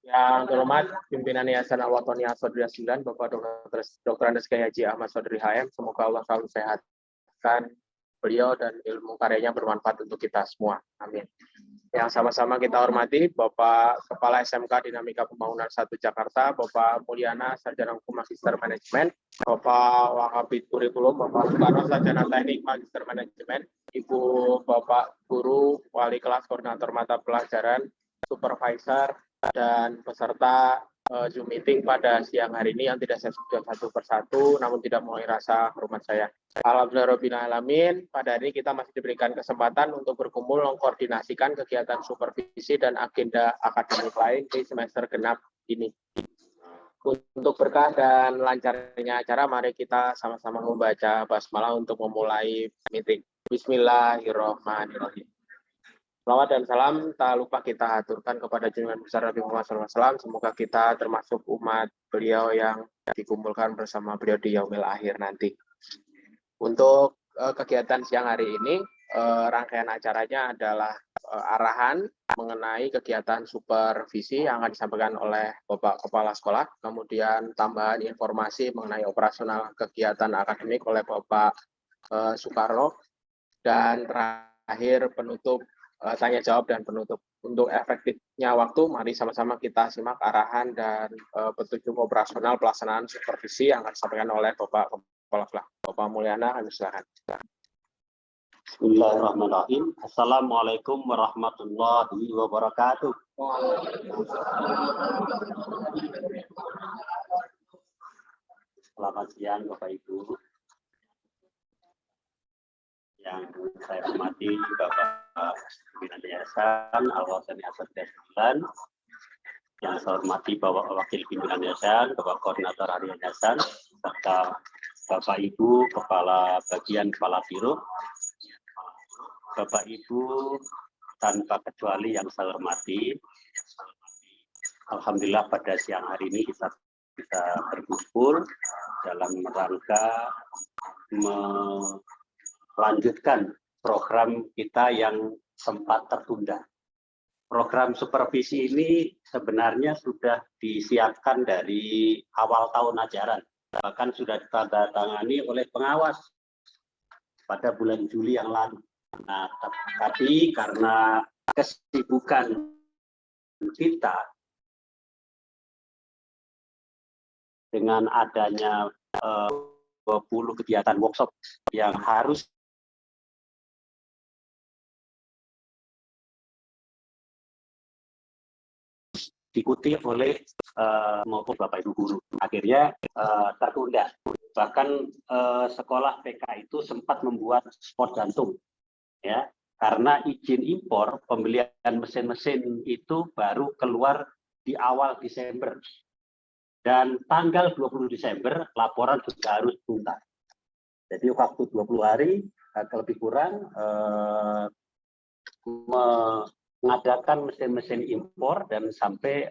Yang terhormat pimpinan Yayasan Al-Wathoniyah Sodri 9, Bapak Dr. Andes Kiai Haji Ahmad Sodri HM, semoga Allah selalu sehatkan beliau dan ilmu karyanya bermanfaat untuk kita semua. Amin. Yang sama-sama kita hormati Bapak Kepala SMK Dinamika Pembangunan 1 Jakarta, Bapak Mulyana Sarjana Hukum Magister Manajemen, Bapak Wakabit Kurikulum, Bapak Soekarno Sarjana Teknik Magister Manajemen, Ibu Bapak Guru, Wali Kelas Koordinator Mata Pelajaran, Supervisor, dan peserta Zoom meeting pada siang hari ini yang tidak saya sebutkan satu persatu, namun tidak mengurangi rasa hormat saya. Alhamdulillahirrahmanirrahim, pada hari ini kita masih diberikan kesempatan untuk berkumpul mengkoordinasikan kegiatan supervisi dan agenda akademik lain di semester genap ini. Untuk berkah dan lancarnya acara, mari kita sama-sama membaca basmalah untuk memulai meeting. Bismillahirrahmanirrahim. Salawat dan salam tak lupa kita aturkan kepada junjungan besar Nabi Muhammad SAW. Semoga kita termasuk umat beliau yang dikumpulkan bersama beliau di yaumil akhir nanti. Untuk kegiatan siang hari ini, rangkaian acaranya adalah arahan mengenai kegiatan supervisi yang akan disampaikan oleh Bapak Kepala Sekolah, kemudian tambahan informasi mengenai operasional kegiatan akademik oleh Bapak Soekarno, dan terakhir penutup tanya jawab dan penutup. Untuk efektifnya waktu, mari sama-sama kita simak arahan dan petunjuk operasional pelaksanaan supervisi yang akan disampaikan oleh Bapak Kepala Sekolah. Bapak Mulyana, kami silakan. Bismillahirrahmanirrahim. Assalamualaikum warahmatullahi wabarakatuh. Selamat siang Bapak Ibu. Yang saya hormati Bapak Pimpinan Yayasan Al-Wathoniyah Sodri 9, yang saya hormati Bapak Wakil Pimpinan Yayasan, Bapak Koordinator Harian Yayasan, serta Bapak Ibu Kepala Bagian Kepala Biro, Bapak Ibu tanpa kecuali yang saya hormati. Alhamdulillah pada siang hari ini kita bisa berkumpul dalam rangka melanjutkan program kita yang sempat tertunda. Program supervisi ini sebenarnya sudah disiapkan dari awal tahun ajaran, bahkan sudah ditandatangani oleh pengawas pada bulan Juli yang lalu. Nah, tapi karena kesibukan kita dengan adanya 20 kegiatan workshop yang harus diikuti oleh maupun Bapak Ibu guru, akhirnya tertunda. Bahkan sekolah PK itu sempat membuat sport jantung, ya, karena izin impor pembelian mesin-mesin itu baru keluar di awal Desember, dan tanggal 20 Desember laporan juga harus tuntas. Jadi waktu 20 hari lebih kurang mengadakan mesin-mesin impor dan sampai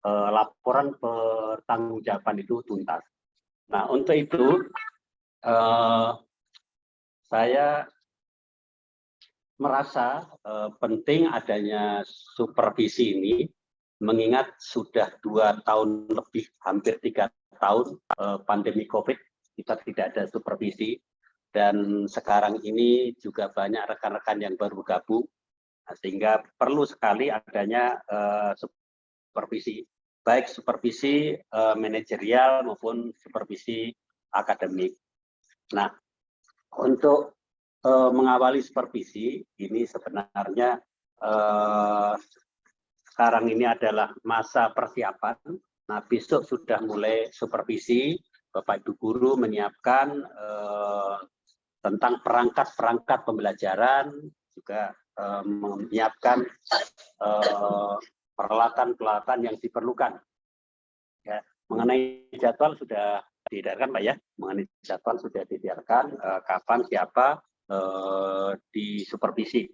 laporan pertanggungjawaban itu tuntas. Nah, untuk itu saya merasa penting adanya supervisi ini, mengingat sudah 2 tahun lebih, hampir 3 tahun pandemi COVID, kita tidak ada supervisi, dan sekarang ini juga banyak rekan-rekan yang baru gabung. Sehingga perlu sekali adanya supervisi, baik supervisi manajerial maupun supervisi akademik. Nah, untuk mengawali supervisi ini sebenarnya sekarang ini adalah masa persiapan. Nah, besok sudah mulai supervisi, Bapak Ibu guru menyiapkan tentang perangkat-perangkat pembelajaran, juga menyiapkan peralatan-peralatan yang diperlukan. Ya, mengenai jadwal sudah diedarkan, Pak ya. Mengenai jadwal sudah diedarkan, kapan siapa di supervisi.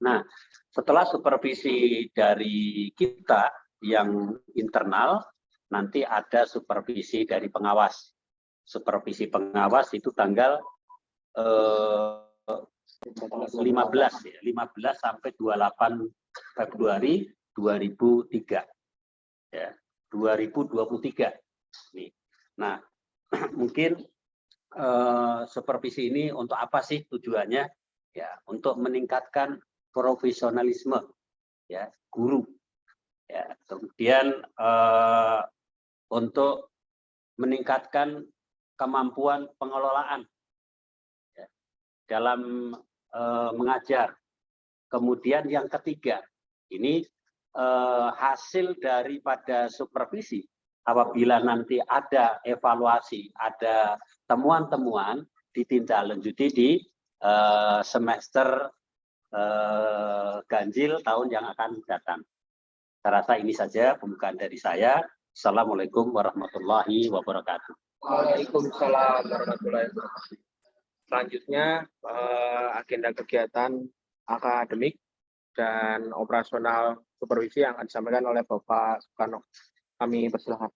Nah, setelah supervisi dari kita yang internal, nanti ada supervisi dari pengawas. Supervisi pengawas itu tanggal 15 sampai 28 Februari 2003. Ya, 2023. Nih. Nah, mungkin supervisi ini untuk apa sih tujuannya? Ya, untuk meningkatkan profesionalisme ya guru. Ya, kemudian untuk meningkatkan kemampuan pengelolaan ya, dalam mengajar. Kemudian yang ketiga, ini hasil daripada supervisi apabila nanti ada evaluasi, ada temuan-temuan ditindaklanjuti di semester ganjil tahun yang akan datang. Saya rasa ini saja pembukaan dari saya. Assalamualaikum warahmatullahi wabarakatuh. Waalaikumsalam warahmatullahi wabarakatuh. Selanjutnya agenda kegiatan akademik dan operasional supervisi yang akan disampaikan oleh Bapak Soekarno. Kami persilakan.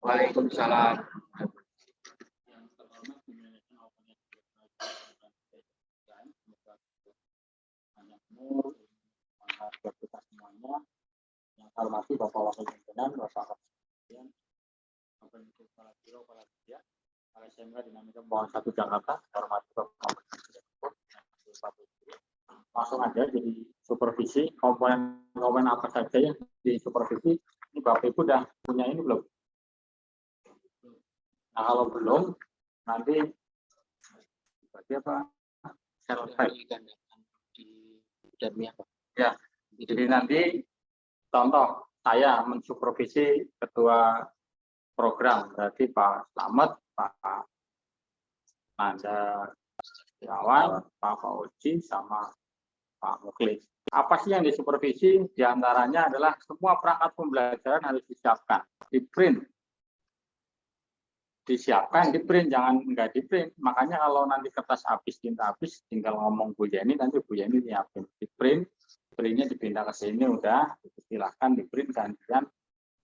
Waalaikumsalam. Kita semuanya yang saya hormati Bapak Wakil Pimpinan, Bapak Presiden, Bapak Kepala Biro, Kepala Kerja, Kepala SMK Dinamika Pembangunan 1 Jakarta, saya hormati Bapak Presiden, langsung aja jadi supervisi komponen apa saja yang di supervisi. Ini Bapak Ibu udah punya ini belum? Nah kalau belum, nanti berarti apa? Ya, jadi nanti contoh saya mensupervisi ketua program, berarti Pak Slamet, Pak Nanda Setiawan, Pak Fauzi, sama Pak Muklis. Apa sih yang disupervisi? Di antaranya adalah semua perangkat pembelajaran harus disiapkan, di-print. Disiapkan, di-print, jangan nggak di-print. Makanya kalau nanti kertas habis, tinta habis, tinggal ngomong Bu Yeni, nanti Bu Yeni nyiapin. Di-print, printnya dipindah ke sini, udah, silahkan di-print gantian.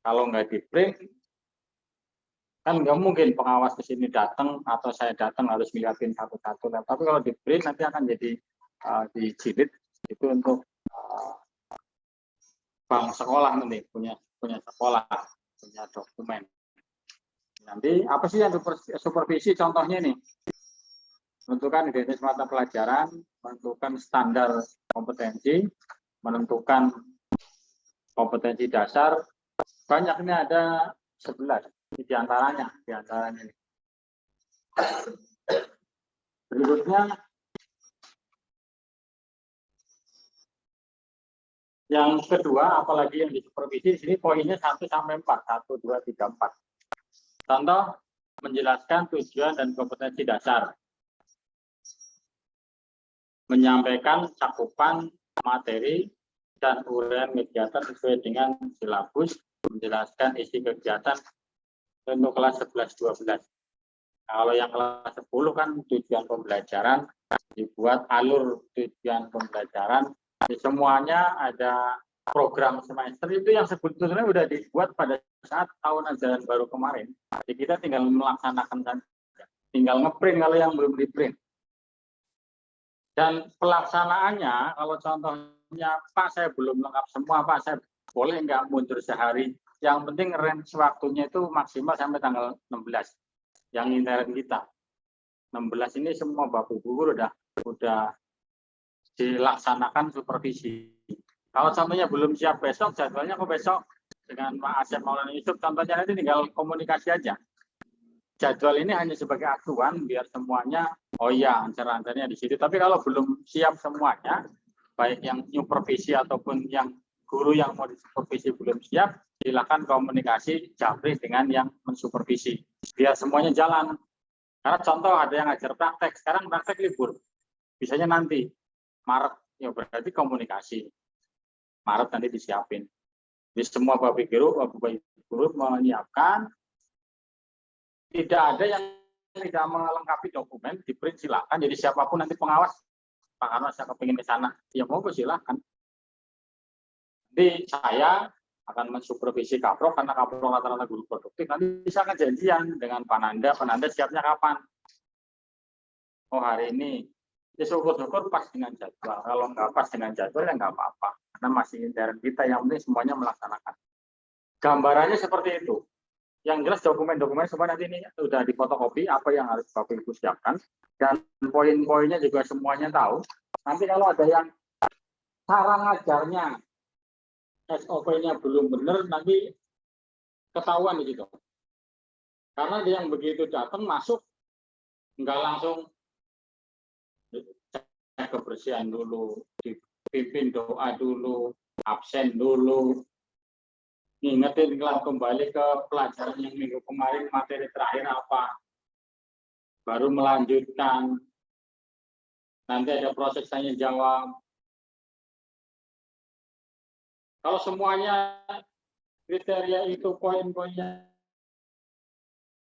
Kalau nggak di-print, kan nggak mungkin pengawas ke sini datang, atau saya datang harus ngeliatin satu-satu. Tapi kalau di-print, nanti akan jadi dijilid, itu untuk bank sekolah nanti, punya sekolah, punya dokumen. Nanti apa sih yang supervisi? Contohnya nih, menentukan identitas mata pelajaran, menentukan standar kompetensi, menentukan kompetensi dasar. Banyak, ini ada 11 di antaranya ini. Berikutnya yang kedua, apalagi yang disupervisi di sini poinnya 1 sampai 4, 1, 2, 3, 4. Contoh, menjelaskan tujuan dan kompetensi dasar. Menyampaikan cakupan materi dan uraian kegiatan sesuai dengan silabus, menjelaskan isi kegiatan untuk kelas 11-12. Kalau yang kelas 10 kan tujuan pembelajaran, dibuat alur tujuan pembelajaran, semuanya ada program semester itu yang sebetulnya sudah dibuat pada saat tahun ajaran baru kemarin. Jadi kita tinggal melaksanakan saja, tinggal ngeprint kalau yang belum di-print. Dan pelaksanaannya, kalau contohnya, Pak saya belum lengkap semua, Pak saya boleh nggak mundur sehari? Yang penting range waktunya itu maksimal sampai tanggal 16. Yang intern kita. 16 ini semua Bapak Ibu guru udah dilaksanakan supervisi. Kalau contohnya belum siap besok, jadwalnya kok besok dengan Pak Asep Maulana Yusuf, contohnya nanti tinggal komunikasi aja. Jadwal ini hanya sebagai acuan biar semuanya, oh iya, ancar-ancarnya di situ. Tapi kalau belum siap semuanya, baik yang supervisi ataupun yang guru yang mau disupervisi belum siap, silakan komunikasi japri dengan yang mensupervisi. Biar semuanya jalan. Karena contoh ada yang ngajar praktek, sekarang praktek libur. Bisanya nanti, Maret, ya berarti komunikasi. Maret nanti disiapin. Jadi semua Bapak Guru menyiapkan. Tidak ada yang tidak melengkapi dokumen, di-print silakan. Jadi siapapun nanti pengawas, Pak Karno saya kepingin ke sana, ya monggo silakan. Nanti saya akan mensupervisi Kaprok, karena Kaprok rata-rata guru produktif. Nanti bisa akan janjian dengan Pak Nanda siapnya kapan? Oh hari ini. Ya syukur-syukur pas dengan jadwal. Kalau nggak pas dengan jadwal ya nggak apa-apa. karena masih intern kita, yang penting semuanya melaksanakan. Gambarannya seperti itu. Yang jelas dokumen-dokumen semua nanti ini sudah difotokopi, apa yang harus Bapak Ibu siapkan, dan poin-poinnya juga semuanya tahu. Nanti kalau ada yang cara ngajarnya, SOP-nya belum benar, nanti ketahuan di situ. Karena dia yang begitu datang masuk, nggak langsung cek kebersihan dulu, dipimpin doa dulu, absen dulu, ngingetin kembali ke pelajaran yang minggu kemarin, materi terakhir apa, baru melanjutkan, nanti ada proses tanya jawab. Kalau semuanya kriteria itu, poin-poinnya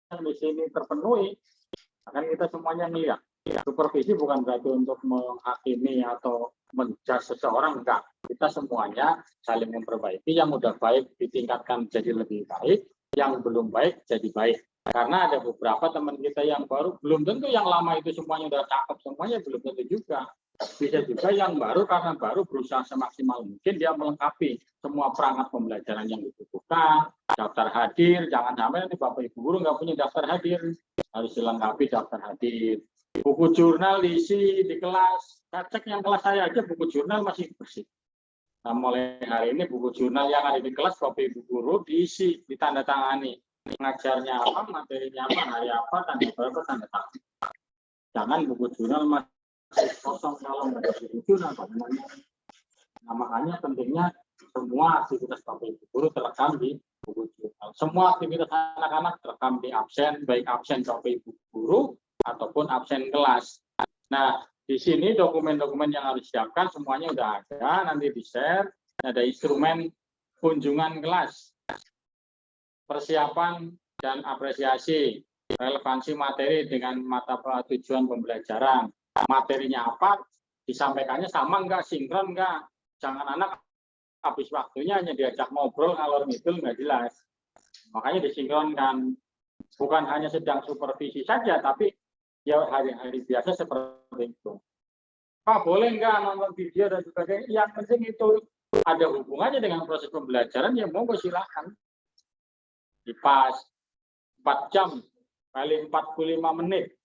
di sini terpenuhi, akan kita semuanya melihat. Supervisi bukan berarti untuk menghakimi atau menjudge seseorang, enggak. Kita semuanya saling memperbaiki, yang udah baik ditingkatkan jadi lebih baik, yang belum baik jadi baik. Karena ada beberapa teman kita yang baru, belum tentu yang lama itu semuanya udah cakep semuanya, belum tentu juga. Bisa juga yang baru, karena baru berusaha semaksimal mungkin dia melengkapi semua perangkat pembelajaran yang dibutuhkan, daftar hadir, jangan sampai nanti Bapak Ibu guru nggak punya daftar hadir, harus dilengkapi daftar hadir. Buku jurnal diisi di kelas, saya cek yang kelas saya aja buku jurnal masih bersih. Nah, mulai hari ini buku jurnal yang ada di kelas Bapak Ibu guru diisi, ditandatangani. Ngajarnya apa, materinya apa, hari apa, tanggal berapa, tanda tangan. Jangan buku jurnal masih kosong kalau nggak ada buku jurnal, bagaimana? Nah, makanya pentingnya semua aktivitas Bapak Ibu guru terekam di buku jurnal. Semua aktivitas anak-anak terekam di absen, baik absen Bapak Ibu guru ataupun absen kelas. Nah, di sini dokumen-dokumen yang harus disiapkan semuanya udah ada, nanti di-share. Ada instrumen kunjungan kelas, persiapan dan apresiasi, relevansi materi dengan mata tujuan pembelajaran. Materinya apa, disampaikannya sama enggak, sinkron enggak. Jangan anak habis waktunya hanya diajak ngobrol, ngalor ngidul nggak jelas. Makanya disinkronkan. Bukan hanya sedang supervisi saja, tapi ya hari-hari biasa seperti itu. Pak, boleh nggak nonton video dan sebagainya? Yang penting itu ada hubungannya dengan proses pembelajaran, ya monggo silakan. Dipas 4 jam kali 45 menit.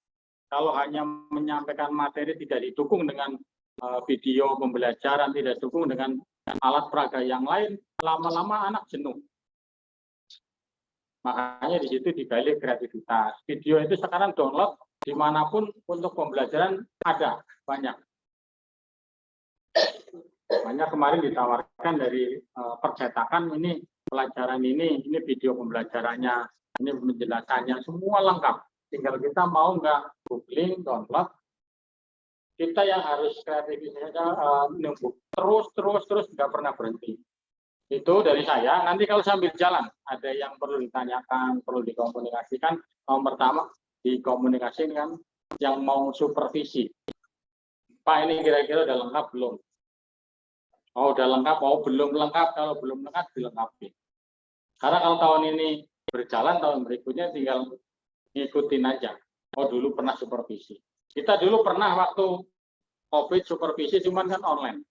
Kalau hanya menyampaikan materi tidak didukung dengan video pembelajaran, tidak didukung dengan alat peraga yang lain, lama-lama anak jenuh. Makanya di situ digali kreativitas. Video itu sekarang download dimanapun untuk pembelajaran ada banyak. Banyak kemarin ditawarkan dari percetakan, ini pelajaran ini video pembelajarannya, ini penjelasannya, semua lengkap. Tinggal kita mau nggak googling, download. Kita yang harus kreativitasnya nunggu terus nggak pernah berhenti. Itu dari saya. Nanti kalau sambil jalan ada yang perlu ditanyakan, perlu dikomunikasikan. Yang pertama dikomunikasikan yang mau supervisi. Pak, ini kira-kira udah lengkap belum? Oh, udah lengkap. Oh, belum lengkap. Kalau belum lengkap dilengkapi. Karena kalau tahun ini berjalan, tahun berikutnya tinggal ngikutin aja. Oh, dulu pernah supervisi. Kita dulu pernah waktu COVID supervisi, cuman kan online.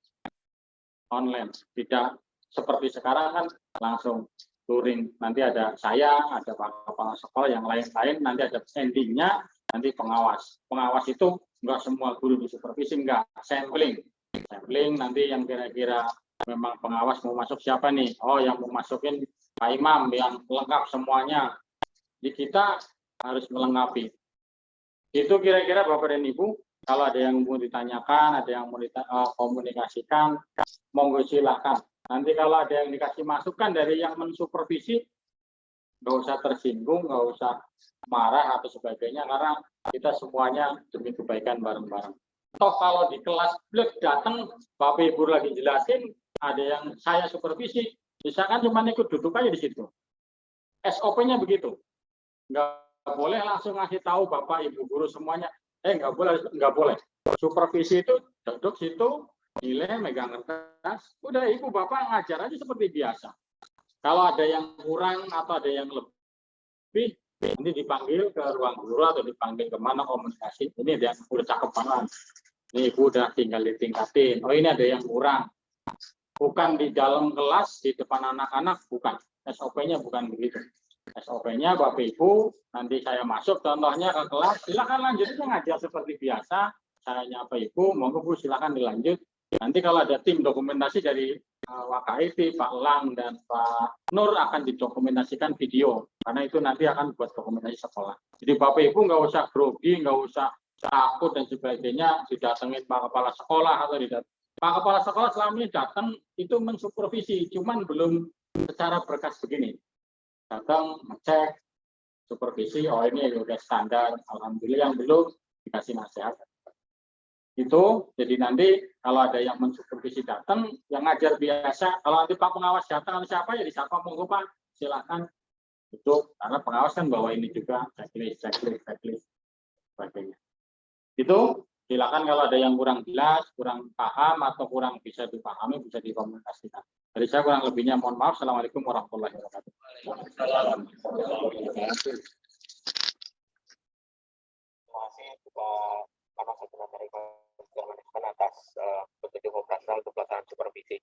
Tidak seperti sekarang kan langsung touring. Nanti ada saya, ada kepala sekolah, yang lain-lain, nanti ada endingnya, nanti pengawas. Pengawas itu enggak semua guru di supervisi, enggak. Sampling, nanti yang kira-kira memang pengawas mau masuk siapa nih? Oh, yang mau masukin Pak Imam, yang lengkap semuanya. Di kita harus melengkapi. Itu kira-kira Bapak dan Ibu, kalau ada yang mau ditanyakan, ada yang mau komunikasikan, monggo silakan. Nanti kalau ada yang dikasih masukan dari yang mensupervisi, nggak usah tersinggung, nggak usah marah atau sebagainya, karena kita semuanya demi kebaikan bareng-bareng. Toh kalau di kelas datang, Bapak Ibu lagi jelasin, ada yang saya supervisi, misalkan cuma ikut duduk aja di situ. SOP-nya begitu. Nggak boleh langsung ngasih tahu Bapak Ibu guru semuanya. Nggak boleh. Supervisi itu duduk situ, nilai, megang kertas, udah Ibu Bapak ngajar aja seperti biasa. Kalau ada yang kurang atau ada yang lebih, nanti dipanggil ke ruang guru atau dipanggil kemana komunikasi. Ini ada yang udah cakep banget. Ini Ibu udah tinggal ditingkatin. Oh, ini ada yang kurang. bukan di dalam kelas, di depan anak-anak, bukan. SOP-nya bukan begitu. SOP-nya Bapak Ibu, nanti saya masuk contohnya ke kelas, silakan lanjutnya ngajar seperti biasa. Saya nyapa Ibu, monggo Bu silakan dilanjut. Nanti kalau ada tim dokumentasi dari WKIP, Pak Lang dan Pak Nur akan didokumentasikan video, karena itu nanti akan buat dokumentasi sekolah. Jadi Bapak Ibu nggak usah grogi, nggak usah takut dan sebagainya, didatengin Pak Kepala Sekolah atau Pak Kepala Sekolah selama ini datang itu mensupervisi, cuman belum secara berkas begini. Datang ngecek, supervisi, oh ini udah standar, alhamdulillah. Yang belum dikasih nasihat. Itu jadi nanti kalau ada yang mensupervisi datang, yang ngajar biasa, kalau nanti Pak Pengawas datang atau siapa ya disapa, monggo Pak silakan duduk, karena pengawas kan bawa ini juga checklist sebagainya. Itu silakan kalau ada yang kurang jelas, kurang paham atau kurang bisa dipahami, bisa dikomunikasikan. Dari saya kurang lebihnya mohon maaf. Assalamualaikum warahmatullahi wabarakatuh. Terima kasih Pak Sekretari Manajemen atas petunjuk operasional untuk pelaksanaan supervisi.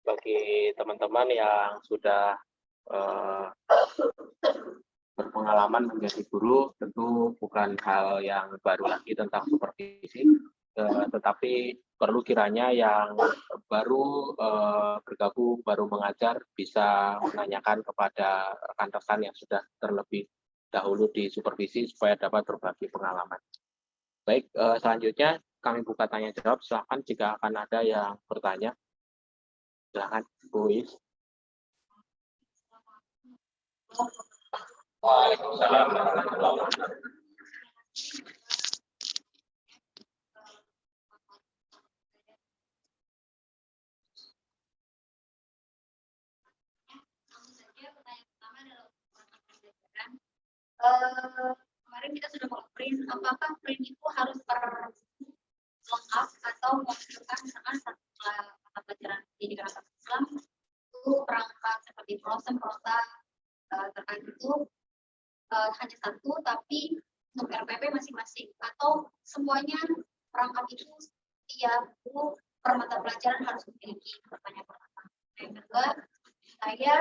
Bagi teman-teman yang sudah berpengalaman menjadi guru, tentu bukan hal yang baru lagi tentang supervisi, tetapi perlu kiranya yang baru bergabung, baru mengajar, bisa menanyakan kepada rekan-rekan yang sudah terlebih dahulu di supervisi supaya dapat berbagi pengalaman. Baik, selanjutnya kami buka tanya jawab. Silakan jika akan ada yang bertanya. Silakan, Bu Is. Waalaikumsalam warahmatullahi wabarakatuh. Kemarin kita sudah mau print, apakah print itu harus lengkap atau memasukkan misalkan satu mata pelajaran pendidikan agama Islam itu perangkat seperti prosa terkait itu hanya satu, tapi untuk RPP masing-masing, atau semuanya perangkat itu tiap per mata pelajaran harus memiliki. Pertanyaan pertama. Yang kedua, saya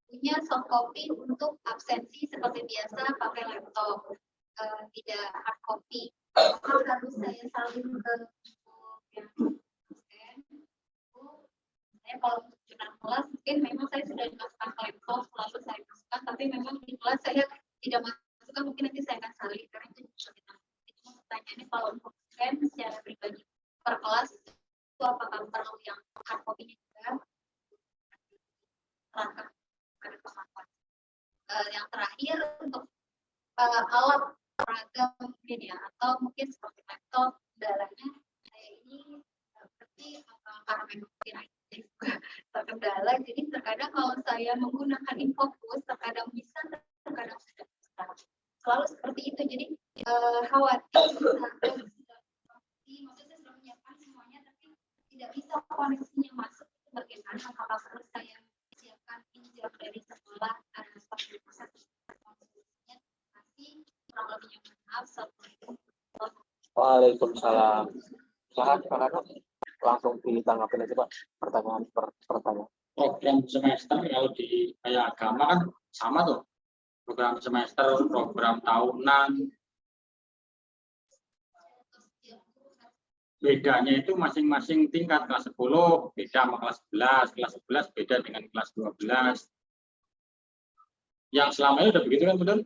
punya soft copy untuk absensi seperti biasa pakai laptop, tidak hard copy. Maka harus saya salin ke yang scan. Saya kalau untuk jurnal kelas mungkin memang saya sudah dimasukkan ke laptop, lalu saya masukkan, tapi memang di kelas saya tidak masukkan, mungkin nanti saya akan salin karena itu juga. Itu pertanyaannya kalau untuk scan secara pribadi per kelas itu apakah perlu yang hard copy-nya juga? Rangka pada pemahaman. Yang terakhir untuk alat peragam mungkin ya, atau mungkin seperti laptop, kendalanya saya ini seperti karena memang mungkin juga terkendala, jadi terkadang kalau saya menggunakan Infocus terkadang bisa, terkadang tidak bisa. Selalu seperti itu, jadi khawatir maksudnya sudah menyiapkan semuanya tapi tidak bisa koneksinya masuk. Bagaimana apakah perlu saya siapkan pinjam dari sekolah seperti proses konsultasinya, masih kurang lebihnya maaf. Assalamualaikum. Waalaikumsalam. Silakan Pak Kano, langsung ditanggapi aja Pak pertanyaan per pertanyaan. Program semester kalau di kayak agama kan sama tuh, program semester, program tahunan. Bedanya itu masing-masing tingkat. Kelas 10 beda sama kelas 11, kelas 11 beda dengan kelas 12. Yang selama ini udah begitu kan, betul?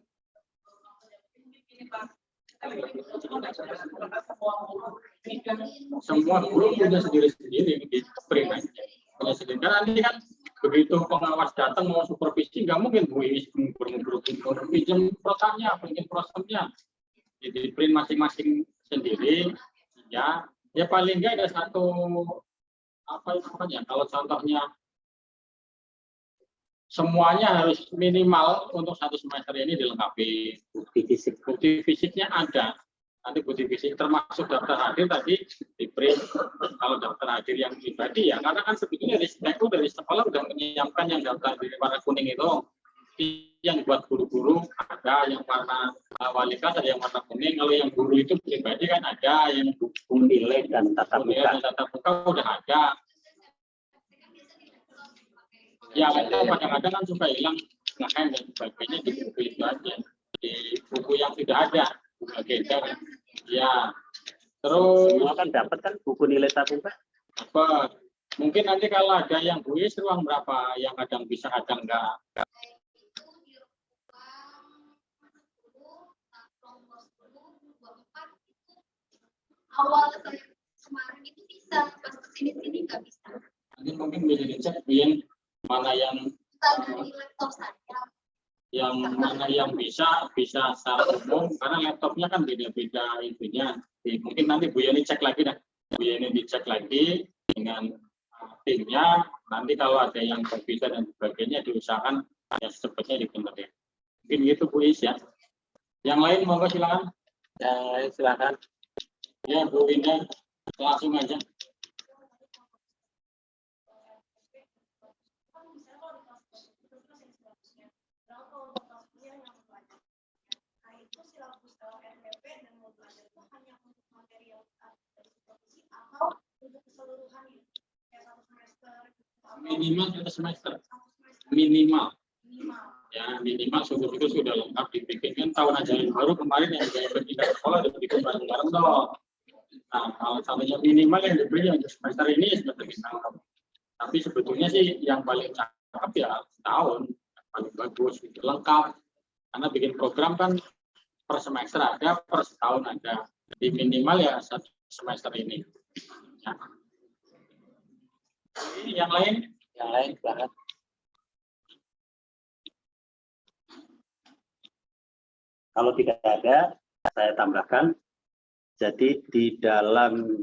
Semua guru punya sendiri-sendiri di print aja. Punya sendiri. Karena nanti kan begitu pengawas datang mau supervisi, nggak mungkin guru pinjam programnya, pinjam prosesnya. Jadi print masing-masing sendiri. Ya paling nggak ada satu apa namanya, kalau contohnya semuanya harus minimal untuk satu semester ini dilengkapi. Bukti fisiknya ada. Nanti bukti fisik termasuk daftar hadir tadi di print. Kalau daftar hadir yang pribadi ya, karena kan sebetulnya dari sekolah udah menyiapkan yang daftar di warna kuning itu. Yang buat guru-guru ada, yang warna wali kelas ada yang warna kuning. Kalau yang guru itu pribadi kan ada, yang nilai dan tatap muka udah ada. Ya, laptop kadang-kadang kan suka hilang, ngehem dan sebagainya di buku itu aja. Di buku yang sudah ada, buku agenda kan. Ya, terus Semua kan dapat kan buku nilai tabung Pak. apa? Mungkin nanti kalau ada yang buis ruang berapa, yang kadang bisa kadang enggak. Awal saya kemarin itu bisa, pas kesini-sini nggak bisa. Nanti mungkin bisa dicek Win, mana yang Kita dari laptop saja. mana yang bisa secara umum, karena laptopnya kan beda-beda itunya. Mungkin nanti Bu Yeni cek lagi dah. Bu Yeni dicek lagi dengan timnya, nanti kalau ada yang berbeda dan sebagainya diusahakan ya secepatnya dibenerin. Mungkin gitu Bu Is ya. Yang lain monggo silakan. Yang lain silakan. Ya Bu Winda, langsung aja. Minimal satu semester. Minimal. Ya, minimal itu sudah lengkap dibikin kan tahun ajaran baru kemarin yang saya bertingkat sekolah udah bikin bareng-bareng dong. Nah, kalau satunya minimal yang dibeli untuk semester ini semester kita. Tapi sebetulnya sih yang paling cakep ya tahun paling bagus itu lengkap. Karena bikin program kan per semester ada, per setahun ada. Jadi minimal ya satu semester ini. Ya. Yang lain? Yang lain silakan. Kalau tidak ada, saya tambahkan. Jadi di dalam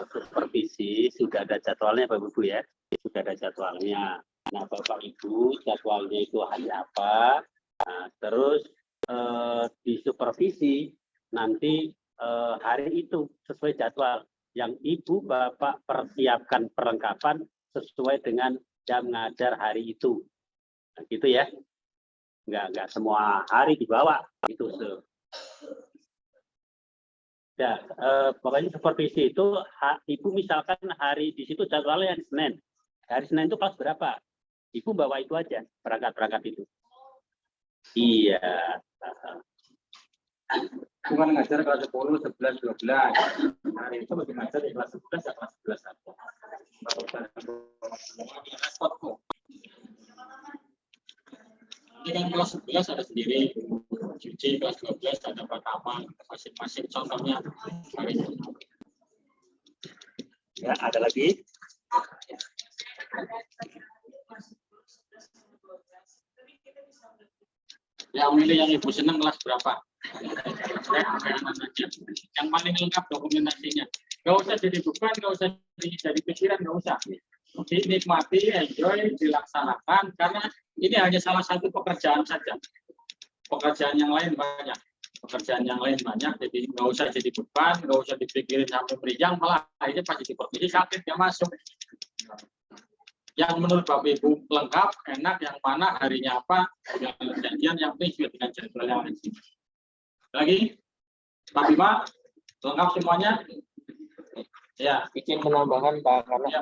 supervisi sudah ada jadwalnya Bapak Ibu ya, sudah ada jadwalnya. Nah Bapak Ibu jadwalnya itu hari apa? Nah, terus di supervisi nanti hari itu sesuai jadwal yang Ibu Bapak persiapkan perlengkapan sesuai dengan jam ngajar hari itu. Nah, gitu ya. Enggak semua hari dibawa itu. Ya, pokoknya supervisi itu Ibu misalkan hari di situ jadwalnya hari Senin. Hari Senin itu kelas berapa? Ibu bawa itu aja, perangkat-perangkat itu. Iya. Bukan ngajar kelas 10, 11, 12. Hari itu masih ngajar di kelas 11 ya kelas 11 saja. Ini kan kelas 11 ada sendiri, cuci kelas 12 ada pertama, masing-masing contohnya. Ya, ada lagi? Yang milih yang Ibu senang kelas berapa? Yang paling lengkap dokumentasinya. Nggak usah jadi beban, nggak usah jadi pikiran, nggak usah. Dinikmati, enjoy, dilaksanakan, karena ini hanya salah satu pekerjaan saja. Pekerjaan yang lain banyak. Jadi nggak usah jadi beban, nggak usah dipikirin sampai meriang, malah akhirnya pasti supervisi sakit ya masuk. Yang menurut Bapak Ibu lengkap, enak, yang mana harinya apa, yang janjian yang penting dengan jadwal yang lain. Lagi, Pak Bima, lengkap semuanya? Ya, Izin menambahkan Pak, karena ya,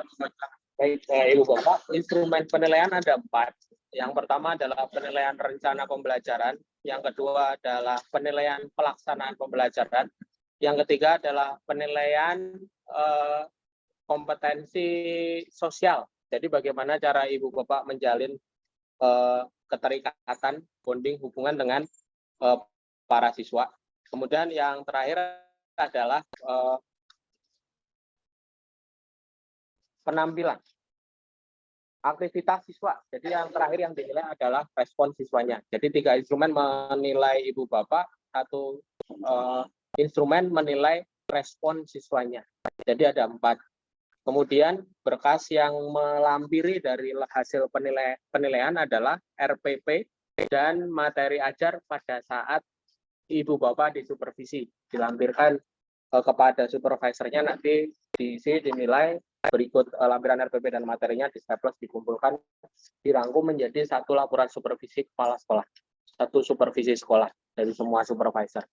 baik Ibu Bapak, instrumen penilaian ada 4. Yang pertama adalah penilaian rencana pembelajaran, yang kedua adalah penilaian pelaksanaan pembelajaran, yang ketiga adalah penilaian kompetensi sosial. Jadi bagaimana cara Ibu Bapak menjalin keterikatan, bonding, hubungan dengan para siswa. Kemudian yang terakhir adalah penampilan aktivitas siswa. Jadi yang terakhir yang dinilai adalah respon siswanya. Jadi 3 instrumen menilai Ibu Bapak, 1 instrumen menilai respon siswanya. Jadi ada 4. Kemudian berkas yang melampiri dari hasil penilaian adalah RPP dan materi ajar pada saat Ibu Bapak disupervisi. Dilampirkan kepada supervisornya, nanti diisi, dinilai, berikut lampiran RPP dan materinya di staples, dikumpulkan, dirangkum menjadi 1 laporan supervisi kepala sekolah, 1 supervisi sekolah dari semua supervisor.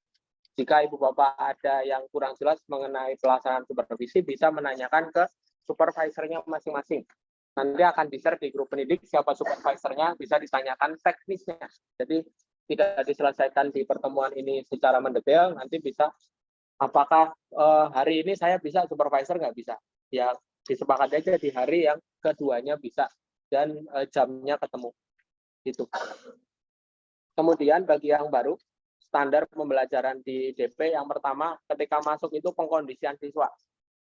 Jika Ibu Bapak ada yang kurang jelas mengenai pelaksanaan supervisi, bisa menanyakan ke supervisornya masing-masing. Nanti akan di-share di grup pendidik siapa supervisornya, bisa ditanyakan teknisnya. Jadi tidak diselesaikan di pertemuan ini secara mendetail, nanti bisa apakah hari ini saya bisa supervisor nggak bisa. Ya disepakati aja di hari yang keduanya bisa dan jamnya ketemu. Itu. Kemudian bagi yang baru, standar pembelajaran di DP yang pertama ketika masuk itu pengkondisian siswa.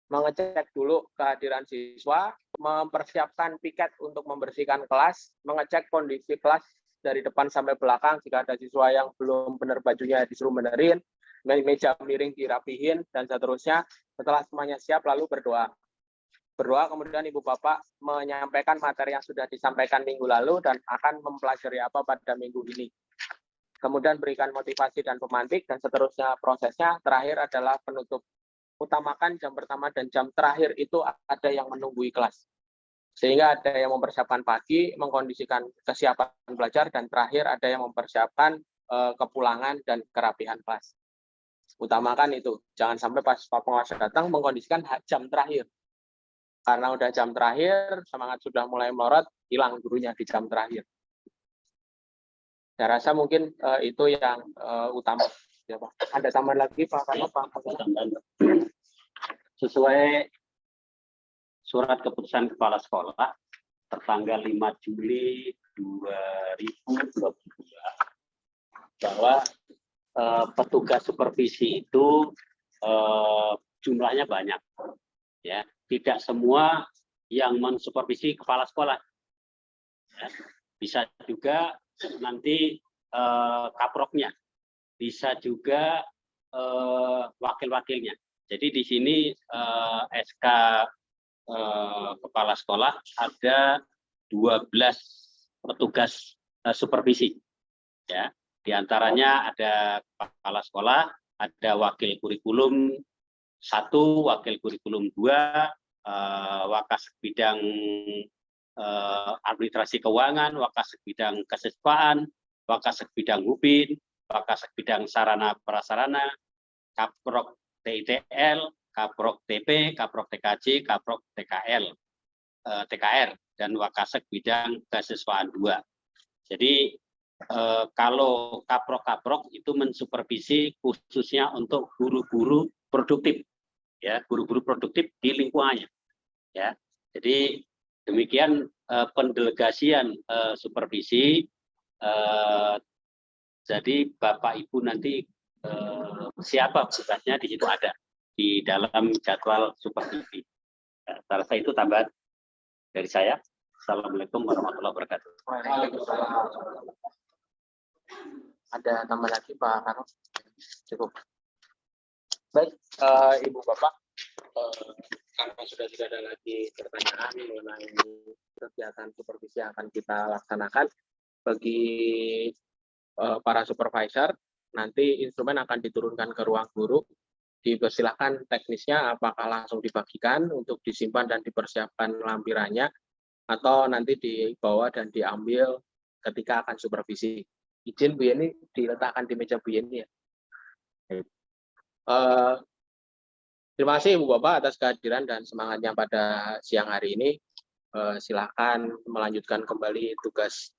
Mengecek dulu kehadiran siswa, mempersiapkan piket untuk membersihkan kelas, mengecek kondisi kelas dari depan sampai belakang, jika ada siswa yang belum benar bajunya disuruh benerin, meja miring dirapihin, dan seterusnya. Setelah semuanya siap, lalu berdoa. Berdoa, kemudian Ibu Bapak menyampaikan materi yang sudah disampaikan minggu lalu dan akan mempelajari apa pada minggu ini. Kemudian berikan motivasi dan pemantik, dan seterusnya prosesnya. Terakhir adalah penutup. Utamakan jam pertama dan jam terakhir itu ada yang menunggui kelas. Sehingga ada yang mempersiapkan pagi, mengkondisikan kesiapan belajar, dan terakhir ada yang mempersiapkan kepulangan dan kerapihan kelas. Utamakan itu. Jangan sampai pas Pak Pengawas datang mengkondisikan jam terakhir. Karena udah jam terakhir, semangat sudah mulai melorot, hilang gurunya di jam terakhir. Saya rasa mungkin itu yang utama. Ya, Pak. Ada tambahan lagi Pak? Karena Pak. Sesuai surat keputusan kepala sekolah tertanggal 5 Juli 2022 bahwa petugas supervisi itu jumlahnya banyak, ya. Tidak semua yang mensupervisi kepala sekolah, ya. Bisa juga nanti kaproknya, bisa juga wakil-wakilnya. Jadi di sini SK kepala sekolah ada 12 petugas supervisi, ya. Di antaranya ada kepala sekolah, ada wakil kurikulum 1, wakil kurikulum 2, wakasek bidang administrasi keuangan, wakasek bidang kesiswaan, wakasek bidang hubin, wakasek bidang sarana prasarana, kaprok TITL, kaprok TP, kaprok TKJ, kaprok TKR, dan wakasek bidang kesiswaan 2. Jadi kalau kaprok-kaprok itu mensupervisi khususnya untuk guru-guru produktif, ya, guru-guru produktif di lingkungannya, ya. Jadi demikian pendelegasian supervisi. Jadi Bapak Ibu nanti siapa tugasnya di situ ada di dalam jadwal supervisi. Saya rasa itu tambahan dari saya. Assalamualaikum warahmatullahi wabarakatuh. Ada tambah lagi Pak Karo? Cukup. Baik, Ibu Bapak, karena sudah tidak ada lagi pertanyaan mengenai kegiatan supervisi yang akan kita laksanakan, bagi para supervisor, nanti instrumen akan diturunkan ke ruang guru, dipersilahkan teknisnya apakah langsung dibagikan untuk disimpan dan dipersiapkan lampirannya, atau nanti dibawa dan diambil ketika akan supervisi. Izin Bu Yeni diletakkan di meja Bu Yeni, ya. Terima kasih Ibu Bapak atas kehadiran dan semangatnya pada siang hari ini. Silakan melanjutkan kembali tugas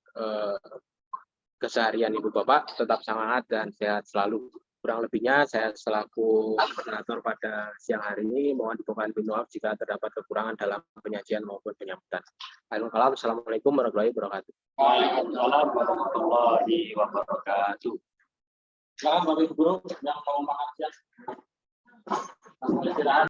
keseharian Ibu Bapak. Tetap semangat dan sehat selalu. Kurang lebihnya saya selaku moderator pada siang hari ini mohon dibukakan pintu maaf jika terdapat kekurangan dalam penyajian maupun penyambutan. Assalamualaikum warahmatullahi wabarakatuh. Waalaikumsalam warahmatullahi wabarakatuh. Silakan Bapak Ibu Guru yang mau makan siang.